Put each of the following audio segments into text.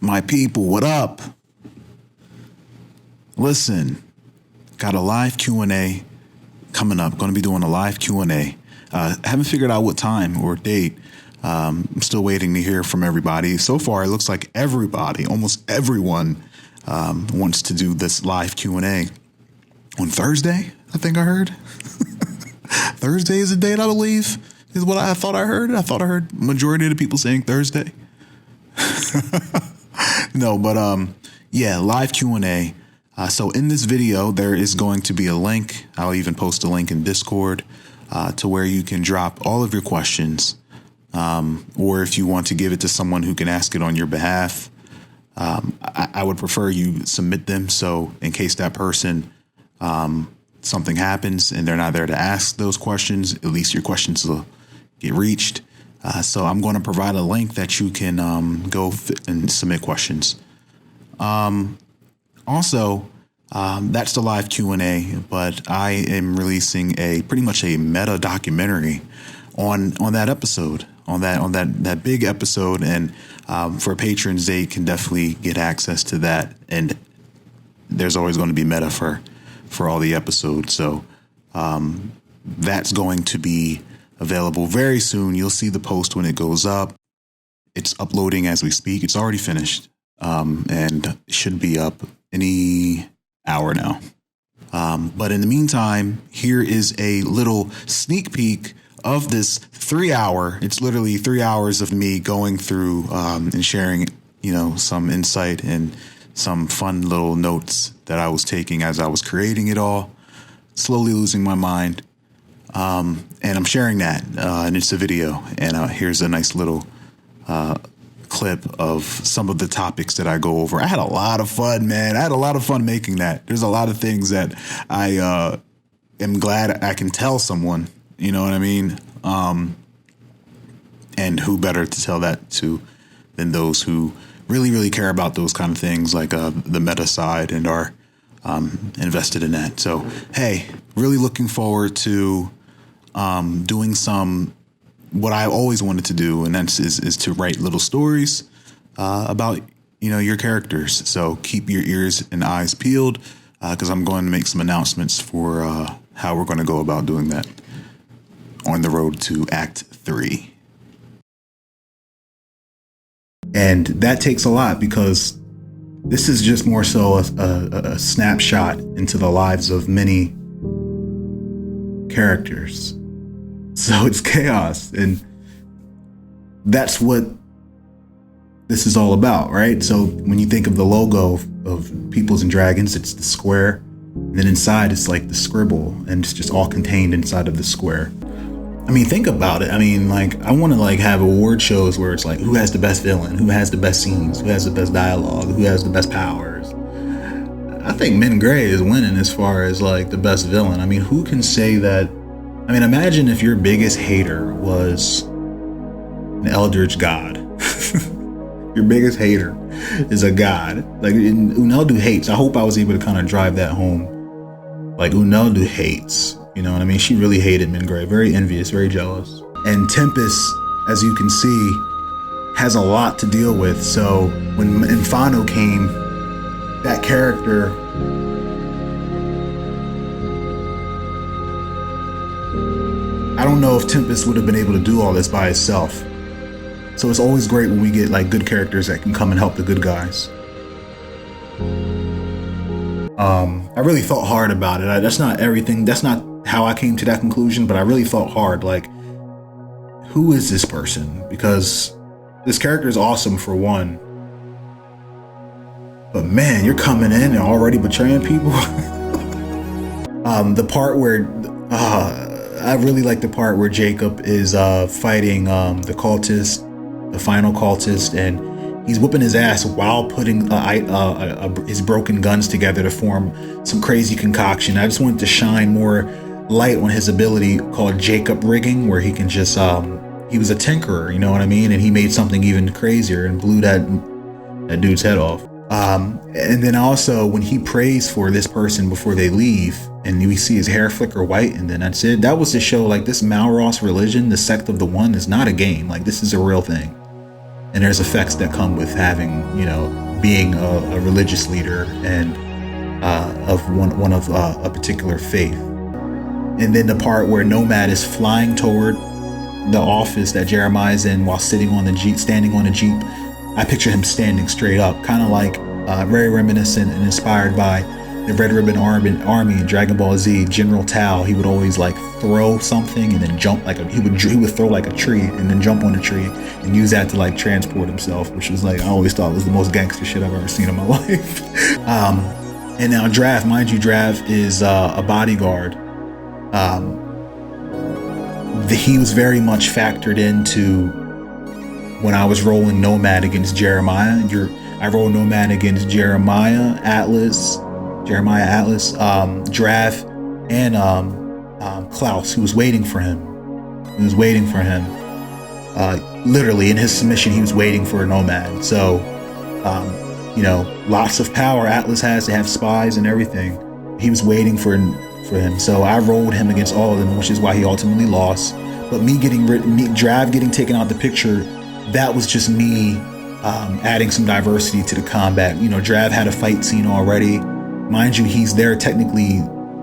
My people, what up? Listen, got a live Q&A coming up. Going to be doing a live Q&A. Haven't figured out what time or date. I'm still waiting to hear from everybody. So far, it looks like everybody, almost everyone, wants to do this live Q&A on Thursday. I think I heard. Thursday is the date, I believe, is what I thought I heard. I thought I heard majority of the people saying Thursday. No, but yeah, live Q&A. So in this video, there is going to be a link. I'll even post a link in Discord to where you can drop all of your questions. Or if you want to give it to someone who can ask it on your behalf, I would prefer you submit them. So in case that person, something happens and they're not there to ask those questions, at least your questions will get reached. So I'm going to provide a link that you can go and submit questions. Also, that's the live Q&A, but I am releasing pretty much a meta documentary on that episode, on that big episode. And for patrons, they can definitely get access to that. And there's always going to be meta for all the episodes. So that's going to be available very soon. You'll see the post when it goes up. It's uploading as we speak. It's already finished and should be up any hour now. But in the meantime, here is a little sneak peek of this 3 hour. It's literally 3 hours of me going through and sharing, some insight and some fun little notes that I was taking as I was creating it all, slowly losing my mind. And I'm sharing that, and it's a video. And here's a nice little clip of some of the topics that I go over. I had a lot of fun, man. I had a lot of fun making that. There's a lot of things that I am glad I can tell someone, you know what I mean? And who better to tell that to than those who really, really care about those kind of things, like the meta side, and are invested in that. So, hey, really looking forward to doing what I always wanted to do, and that's is to write little stories about your characters. So keep your ears and eyes peeled, because I'm going to make some announcements for how we're going to go about doing that on the road to Act 3. And that takes a lot, because this is just more so a snapshot into the lives of many characters. So it's chaos, and that's what this is all about, right? So when you think of the logo of Peoplz and Dragons, it's the square, and then inside it's like the scribble, and it's just all contained inside of the square. I mean, think about it. I mean, like, I want to have award shows where it's like, who has the best villain, who has the best scenes, who has the best dialogue, who has the best powers. I think Min Gray is winning as far as the best villain. I mean, who can say that? I mean, imagine if your biggest hater was an eldritch god. Your biggest hater is a god. Uneldu hates. I hope I was able to kind of drive that home. Uneldu hates. You know what I mean? She really hated Min Gray. Very envious, very jealous. And Tempest, as you can see, has a lot to deal with. So when Infano came, that character... I don't know if Tempest would have been able to do all this by itself. So it's always great when we get good characters that can come and help the good guys. I really thought hard about it. That's not everything. That's not how I came to that conclusion, but I really thought hard. Who is this person? Because this character is awesome for one. But man, you're coming in and already betraying people. The part where... I really like the part where Jacob is fighting the cultist, the final cultist, and he's whooping his ass while putting his broken guns together to form some crazy concoction. I just wanted to shine more light on his ability called Jacob rigging, where he can just he was a tinkerer, you know what I mean, and he made something even crazier and blew that dude's head off. And then also when he prays for this person before they leave, and we see his hair flicker white, and then that's it. That was to show this Malross religion, the sect of the One, is not a game. This is a real thing. and there's effects that come with having, being a religious leader and of one of a particular faith. And then the part where Nomad is flying toward the office that Jeremiah's in while sitting on the Jeep, standing on the Jeep. I picture him standing straight up, kind of like very reminiscent and inspired by the Red Ribbon Army in Dragon Ball Z. General Tao, he would always like throw something and then jump he would throw like a tree and then jump on the tree and use that to like transport himself, which was like I always thought was the most gangster shit I've ever seen in my life. And now Drav, mind you, Drav is a bodyguard. He was very much factored into when I was rolling Nomad against Jeremiah. I rolled Nomad against Jeremiah Atlas, Drav, and Klaus, who was waiting for him. Literally in his submission, he was waiting for a Nomad. So, lots of power Atlas has to have spies and everything. He was waiting for him. So I rolled him against all of them, which is why he ultimately lost. But Drav getting taken out the picture, that was just me adding some diversity to the combat. Drav had a fight scene already. Mind you, he's there technically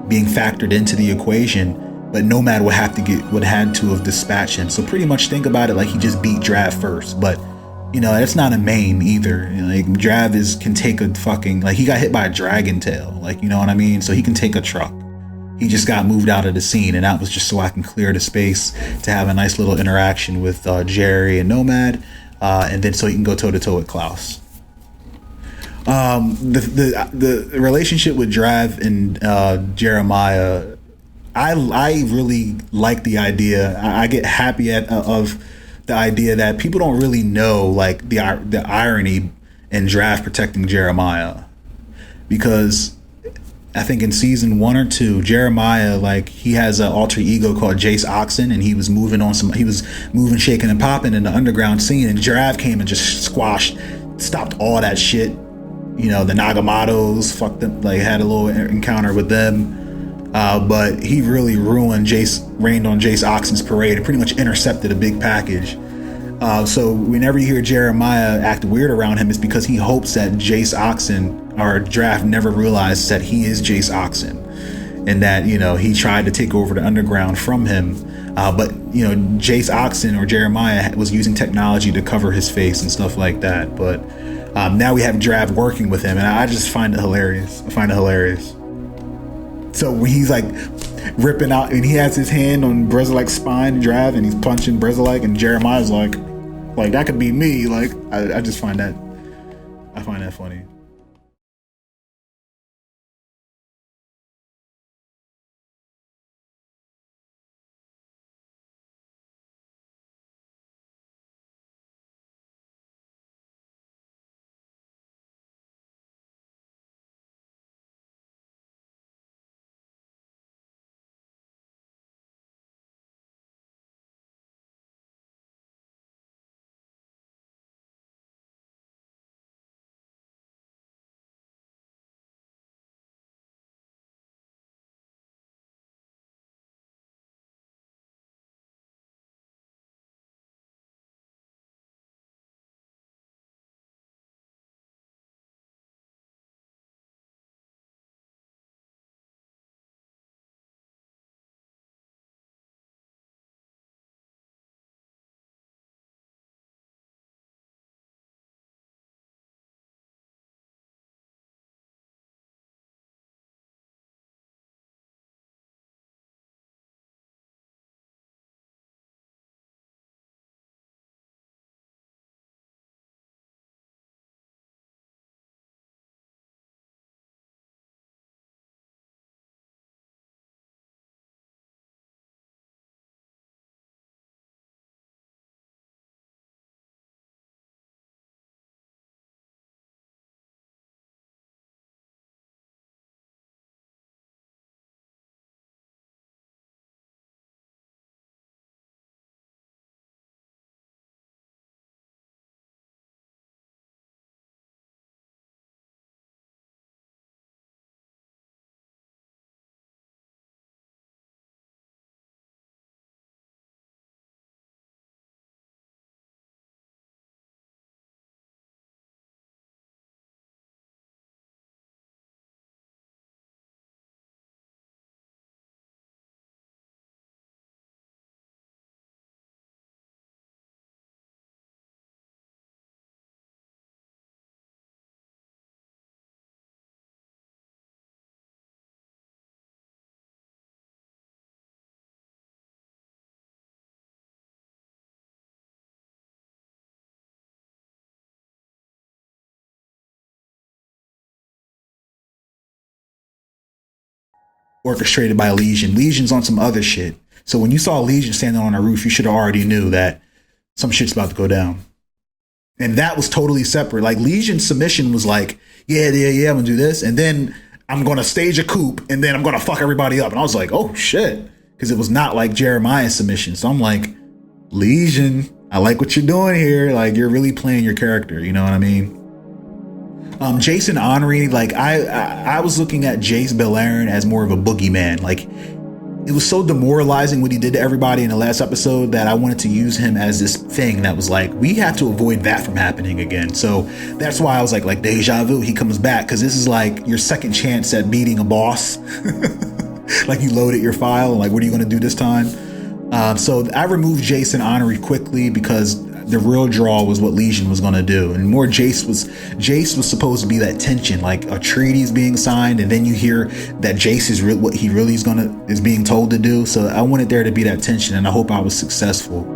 being factored into the equation, but Nomad would had to have dispatched him. So pretty much think about it like he just beat Drav first. But that's not a main either. Drav can take a fucking, he got hit by a dragon tail, you know what I mean? So he can take a truck. He just got moved out of the scene, and that was just so I can clear the space to have a nice little interaction with Jerry and Nomad, and then so he can go toe to toe with Klaus. The relationship with Drav and Jeremiah, I really like the idea. I get happy of the idea that people don't really know the irony in Drav protecting Jeremiah, because I think in season 1 or 2, Jeremiah, he has an alter ego called Jace Oxen, and he was moving, shaking and popping in the underground scene, and Drav came and just stopped all that shit. The Nagamatos fucked them, had a little encounter with them, but he really rained on Jace Oxen's parade and pretty much intercepted a big package. So whenever you hear Jeremiah act weird around him, it's because he hopes that Jace Oxen or Drav never realizes that he is Jace Oxen, and that he tried to take over the underground from him. But Jace Oxen or Jeremiah was using technology to cover his face and stuff like that. But now we have Drav working with him, and I just find it hilarious. So when he's ripping out, and he has his hand on Brezilik's spine, Drav, and he's punching Brezilik, and Jeremiah's like that could be me. I just find that funny. orchestrated by Legion. Legion's on some other shit. So when you saw Legion standing on a roof, you should have already knew that some shit's about to go down. And that was totally separate. Like Legion's submission was like, yeah, I'm gonna do this, and then I'm gonna stage a coup, and then I'm gonna fuck everybody up. And I was like, oh shit, because it was not like Jeremiah's submission. So I'm like, Legion, I like what you're doing here. Like you're really playing your character. You know what I mean? Jason Henry, like I was looking at Jace Beleren as more of a boogeyman. Like it was so demoralizing what he did to everybody in the last episode that I wanted to use him as this thing that was like, we have to avoid that from happening again. So that's why I was like deja vu, he comes back, because this is like your second chance at beating a boss. Like you loaded your file, like what are you going to do this time? So I removed Jason Henry quickly because the real draw was what Legion was going to do, and more Jace was supposed to be that tension, like a treaty is being signed, and then you hear that Jace is what he really is being told to do. So I wanted there to be that tension, and I hope I was successful.